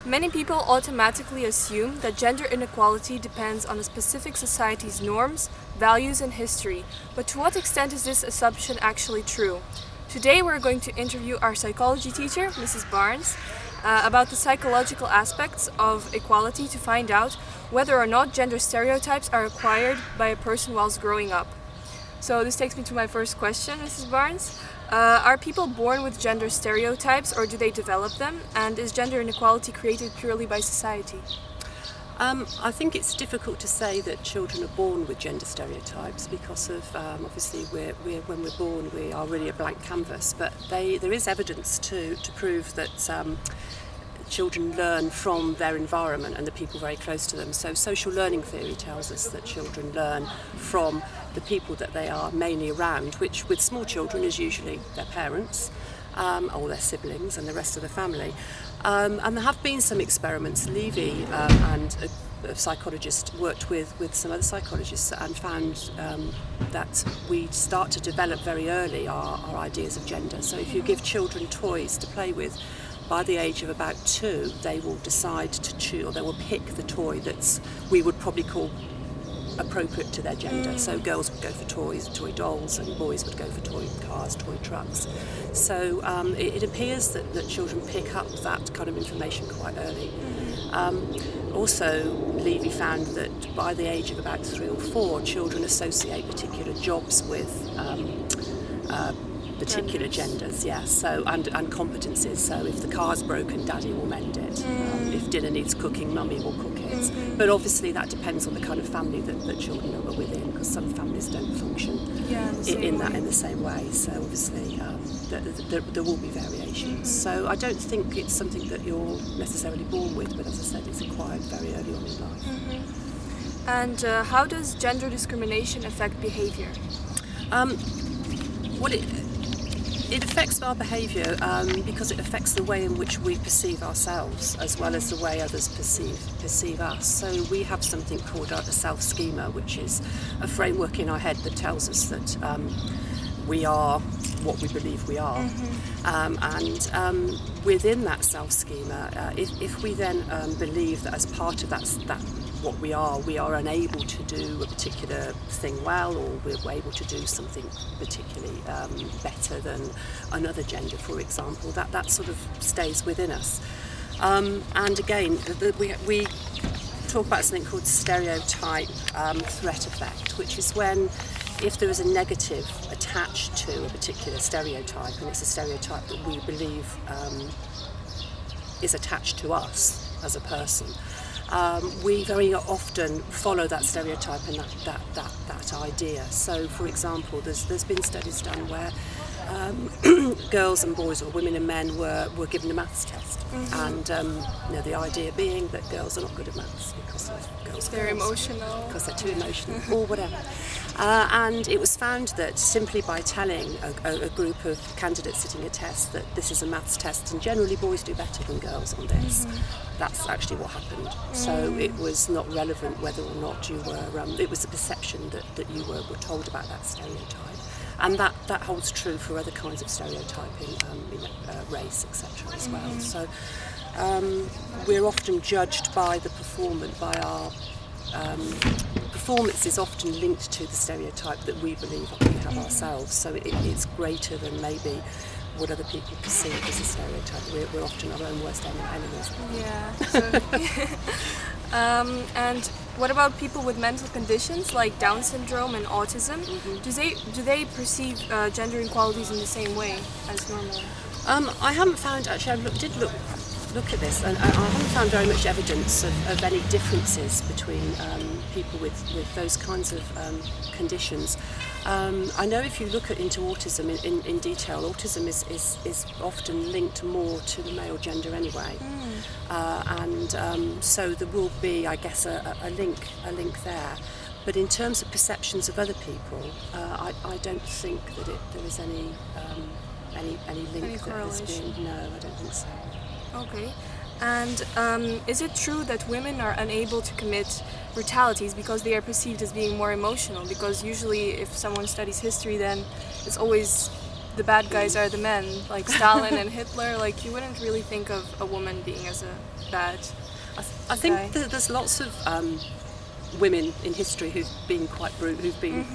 Many people automatically assume that gender inequality depends on a specific society's norms, values, and history, but to what extent is this assumption actually true? Today we're going to interview our psychology teacher, Mrs. Barnes, about the psychological aspects of equality to find out whether or not gender stereotypes are acquired by a person whilst growing up. So this takes me to my first question, Mrs. Barnes. Are people born with gender stereotypes or do they develop them? And is gender inequality created purely by society? I think it's difficult to say that children are born with gender stereotypes because of obviously when we're born we are really a blank canvas, but there is evidence to prove that children learn from their environment and the people very close to them. So social learning theory tells us that children learn from the people that they are mainly around, which with small children is usually their parents or their siblings and the rest of the family. And there have been some experiments. Levy and a psychologist worked with some other psychologists and found that we start to develop very early our ideas of gender. So if you give children toys to play with, by the age of about 2, they will decide to choose, or they will pick the toy that we would probably call appropriate to their gender. So girls would go for toys, toy dolls, and boys would go for toy cars, toy trucks. So it appears that children pick up that kind of information quite early. Also, Levy found that by the age of about 3 or 4, children associate particular jobs with particular genders, yes. So and competencies. So if the car's broken, Daddy will mend it. If dinner needs cooking, Mummy will cook it. But obviously that depends on the kind of family that children are within, because some families don't function in the same way. So obviously there will be variations. So I don't think it's something that you're necessarily born with, but as I said, it's acquired very early on in life. And how does gender discrimination affect behaviour? It affects our behaviour because it affects the way in which we perceive ourselves as well as the way others perceive us. So we have something called a self-schema, which is a framework in our head that tells us that we are what we believe we are. And within that self-schema, if we then believe that as part of that what we are unable to do a particular thing well, or we're able to do something particularly better than another gender, for example, that sort of stays within us. And again, we talk about something called stereotype threat effect, which is when if there is a negative attached to a particular stereotype, and it's a stereotype that we believe is attached to us as a person, we very often follow that stereotype and that idea. So, for example, there's been studies done where girls and boys, or women and men, were given a maths test, and the idea being that girls are not good at maths because of they're emotional, because they're too emotional, or whatever. And it was found that simply by telling a group of candidates sitting a test that this is a maths test and generally boys do better than girls on this, that's actually what happened. So it was not relevant whether or not you were, it was the perception that you were told about that stereotype. And that holds true for other kinds of stereotyping, race, etc. as well. So we're often judged by the performance, by our performance is often linked to the stereotype that we believe we have ourselves. So it's greater than maybe what other people perceive as a stereotype. We're often our own worst enemies. Yeah. And what about people with mental conditions like Down syndrome and autism? Do they perceive gender inequalities in the same way as normal? I haven't found, actually I did look at this, and I haven't found very much evidence of any differences between people with those kinds of conditions. I know if you look into autism in detail, autism is often linked more to the male gender anyway, and so there will be, I guess, a link there. But in terms of perceptions of other people, I don't think that there is any link that has been. No, I don't think so. Okay. And is it true that women are unable to commit brutalities because they are perceived as being more emotional? Because usually if someone studies history, then it's always the bad guys are the men, like Stalin and Hitler. Like, you wouldn't really think of a woman being as a bad. I think Okay. that there's lots of women in history who've been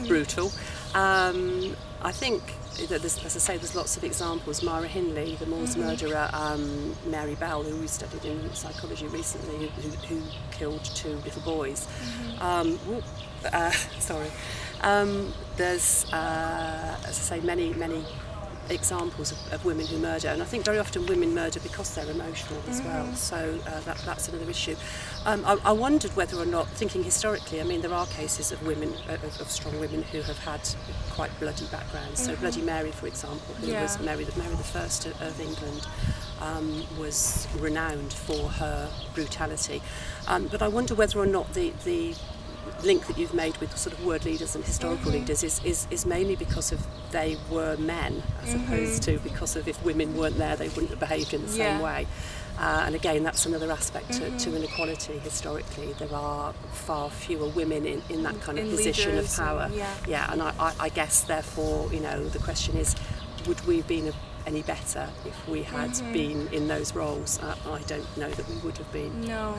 brutal. I think that there's, as I say, there's lots of examples. Mara Hindley, the Moors murderer, Mary Bell, who we studied in psychology recently, who killed 2 little boys. Sorry. There's, as I say, many examples of women who murder, and I think very often women murder because they're emotional as well, so that's another issue. I wondered whether or not, thinking historically, I mean there are cases of women, of strong women who have had quite bloody backgrounds. So Bloody Mary, for example, who was Mary the First of England, was renowned for her brutality, but I wonder whether or not the link that you've made with sort of word leaders and historical leaders is mainly because of they were men, as opposed to because of if women weren't there they wouldn't have behaved in the same way. And again, that's another aspect to inequality. Historically, there are far fewer women in that kind of position of power. And I guess therefore, you know, the question is, would we have been any better if we had been in those roles? I don't know that we would have been. No.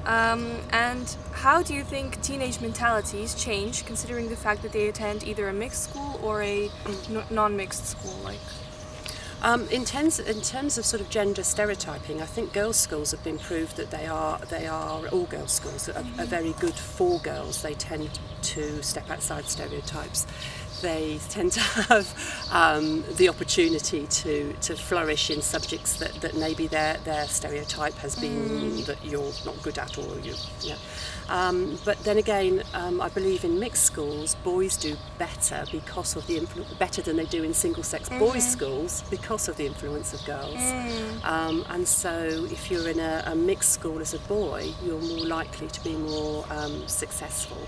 And how do you think teenage mentalities change, considering the fact that they attend either a mixed school or a non-mixed school? Like, in terms of sort of gender stereotyping, I think girls' schools have been proved that they are all girls' schools that are very good for girls. They tend to step outside stereotypes. They tend to have the opportunity to flourish in subjects that maybe their stereotype has been that you're not good at, or but then again, I believe in mixed schools boys do better because of the better than they do in single-sex boys' schools because of the influence of girls. And so if you're in a mixed school as a boy, you're more likely to be more successful.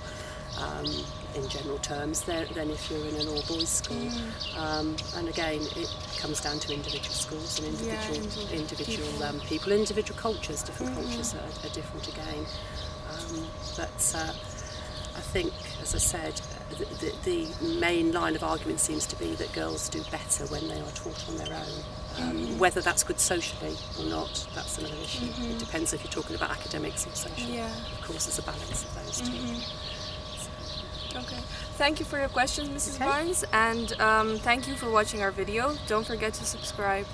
In general terms, than if you're in an all-boys school. And again, it comes down to individual schools and individual people, individual cultures. Different cultures are different again. But I think, as I said, the main line of argument seems to be that girls do better when they are taught on their own. Whether that's good socially or not, that's another issue. It depends if you're talking about academics or social. Of course, there's a balance of those two. Okay. Thank you for your questions, Mrs. Barnes, and thank you for watching our video. Don't forget to subscribe.